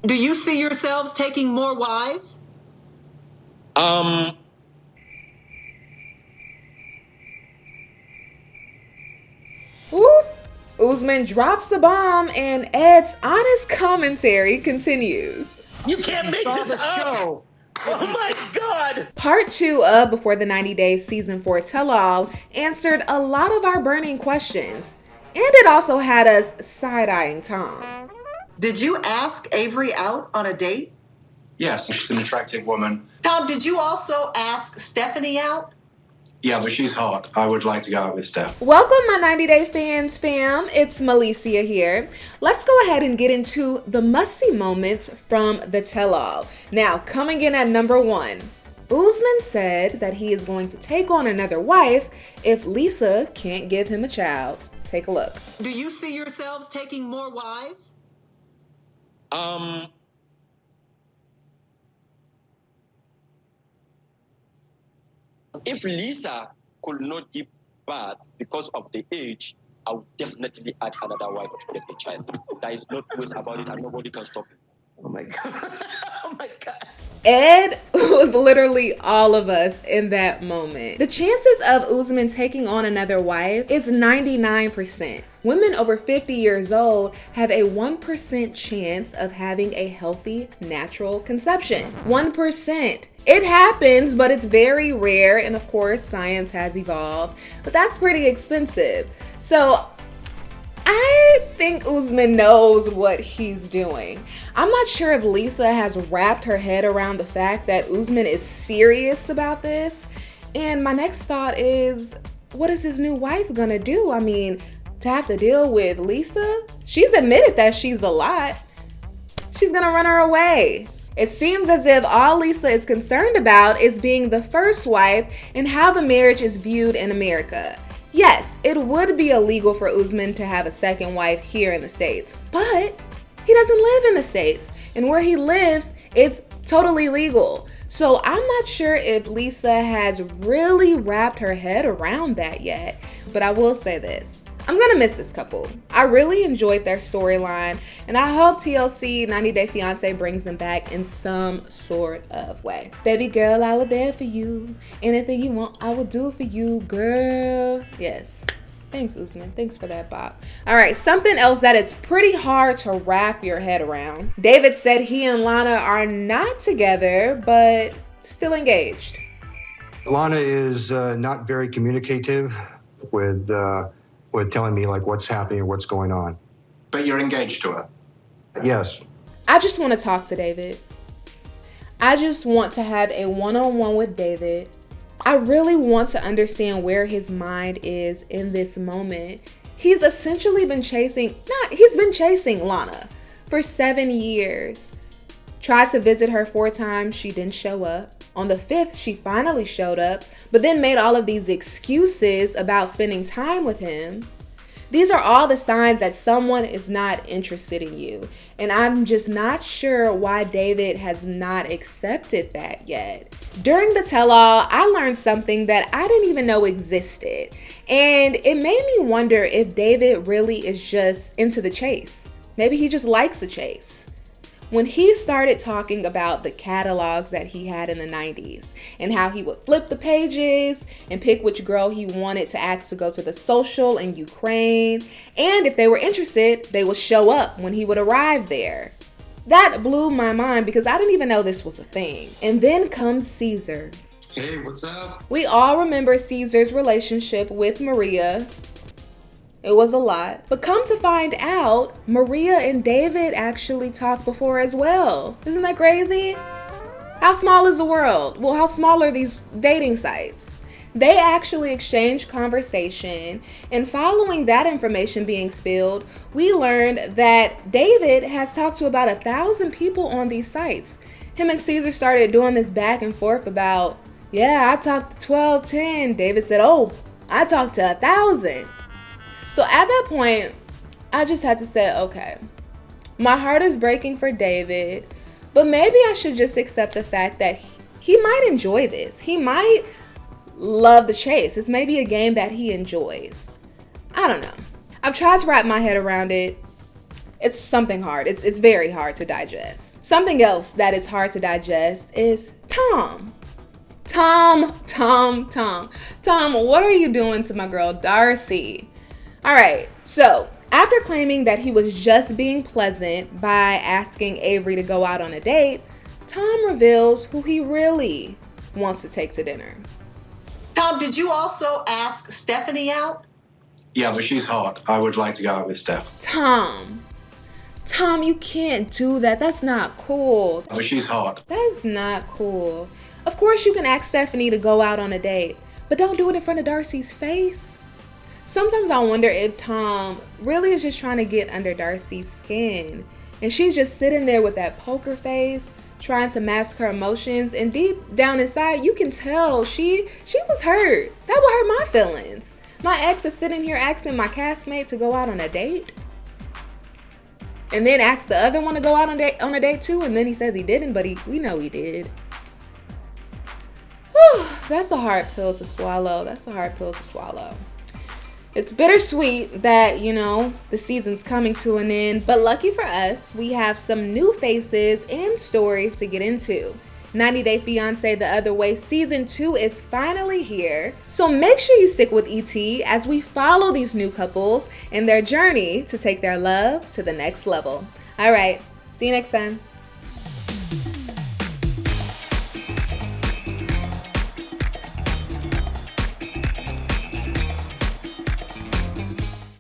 Do you see yourselves taking more wives? Um, Whoop. Usman drops the bomb and Ed's honest commentary continues. you can't make this up. Show. Oh my God! Part 2 of Before the 90 Days Season 4 Tell-All answered a lot of our burning questions. And it also had us side-eyeing Tom. Did you ask Avery out on a date? Yes, she's an attractive woman. Tom, did you also ask Stephanie out? Yeah, but she's hot. I would like to go out with Steph. Welcome, my 90 Day fans, fam. It's Malicia here. Let's go ahead and get into the must-see moments from the tell-all. Now, coming in at number 1, Usman said that he is going to take on another wife if Lisa can't give him a child. Take a look. Do you see yourselves taking more wives? If Lisa could not give birth because of the age, I would definitely add another wife to get a child. There is no twist about it, and nobody can stop it. Oh my God. Oh my God. Ed was literally all of us in that moment. The chances of Usman taking on another wife is 99%. Women over 50 years old have a 1% chance of having a healthy natural conception. 1%. It happens, but it's very rare, and of course, science has evolved, but that's pretty expensive. So I think Usman knows what he's doing. I'm not sure if Lisa has wrapped her head around the fact that Usman is serious about this. And my next thought is, what is his new wife gonna do? I mean, to have to deal with Lisa? She's admitted that she's a lot. She's gonna run her away. It seems as if all Lisa is concerned about is being the first wife and how the marriage is viewed in America. Yes, it would be illegal for Usman to have a second wife here in the States, but he doesn't live in the States, and where he lives, it's totally legal. So I'm not sure if Lisa has really wrapped her head around that yet, but I will say this. I'm gonna miss this couple. I really enjoyed their storyline, and I hope TLC 90 Day Fiance brings them back in some sort of way. Baby girl, I was there for you. Anything you want, I will do for you, girl. Yes. Thanks, Usman. Thanks for that, Bob. All right, something else that is pretty hard to wrap your head around. David said he and Lana are not together, but still engaged. Lana is not very communicative with telling me like what's happening or what's going on. But you're engaged to her. Yes. I just want to talk to David. I just want to have a one-on-one with David. I really want to understand where his mind is in this moment. He's essentially been chasing Lana for 7 years. Tried to visit her 4 times, she didn't show up. On the 5th, she finally showed up, but then made all of these excuses about spending time with him. These are all the signs that someone is not interested in you. And I'm just not sure why David has not accepted that yet. During the tell-all, I learned something that I didn't even know existed. And it made me wonder if David really is just into the chase. Maybe he just likes the chase. When he started talking about the catalogs that he had in the 90s and how he would flip the pages and pick which girl he wanted to ask to go to the social in Ukraine, and if they were interested, they would show up when he would arrive there. That blew my mind because I didn't even know this was a thing. And then comes Caesar. Hey, what's up? We all remember Caesar's relationship with Maria. It was a lot. But come to find out, Maria and David actually talked before as well. Isn't that crazy? How small is the world? Well, how small are these dating sites? They actually exchanged conversation, and following that information being spilled, we learned that David has talked to about 1,000 people on these sites. Him and Caesar started doing this back and forth about, yeah, I talked to 1210. David said, oh, I talked to 1,000. So at that point, I just had to say, okay, my heart is breaking for David, but maybe I should just accept the fact that he might enjoy this. He might love the chase. It's maybe a game that he enjoys. I don't know. I've tried to wrap my head around it. It's something hard. It's very hard to digest. Something else that is hard to digest is Tom. Tom, what are you doing to my girl Darcey? All right, so after claiming that he was just being pleasant by asking Avery to go out on a date, Tom reveals who he really wants to take to dinner. Tom, did you also ask Stephanie out? Yeah, but she's hot. I would like to go out with Steph. Tom, you can't do that. That's not cool. But she's hot. That's not cool. Of course you can ask Stephanie to go out on a date, but don't do it in front of Darcey's face. Sometimes I wonder if Tom really is just trying to get under Darcey's skin, and she's just sitting there with that poker face, trying to mask her emotions, and deep down inside you can tell she was hurt. That would hurt my feelings. My ex is sitting here asking my castmate to go out on a date, and then ask the other one to go out on a date too, and then he says he didn't, but we know he did. Whew, that's a hard pill to swallow. It's bittersweet that, the season's coming to an end, but lucky for us, we have some new faces and stories to get into. 90 Day Fiance The Other Way Season 2 is finally here, so make sure you stick with ET as we follow these new couples and their journey to take their love to the next level. All right, see you next time.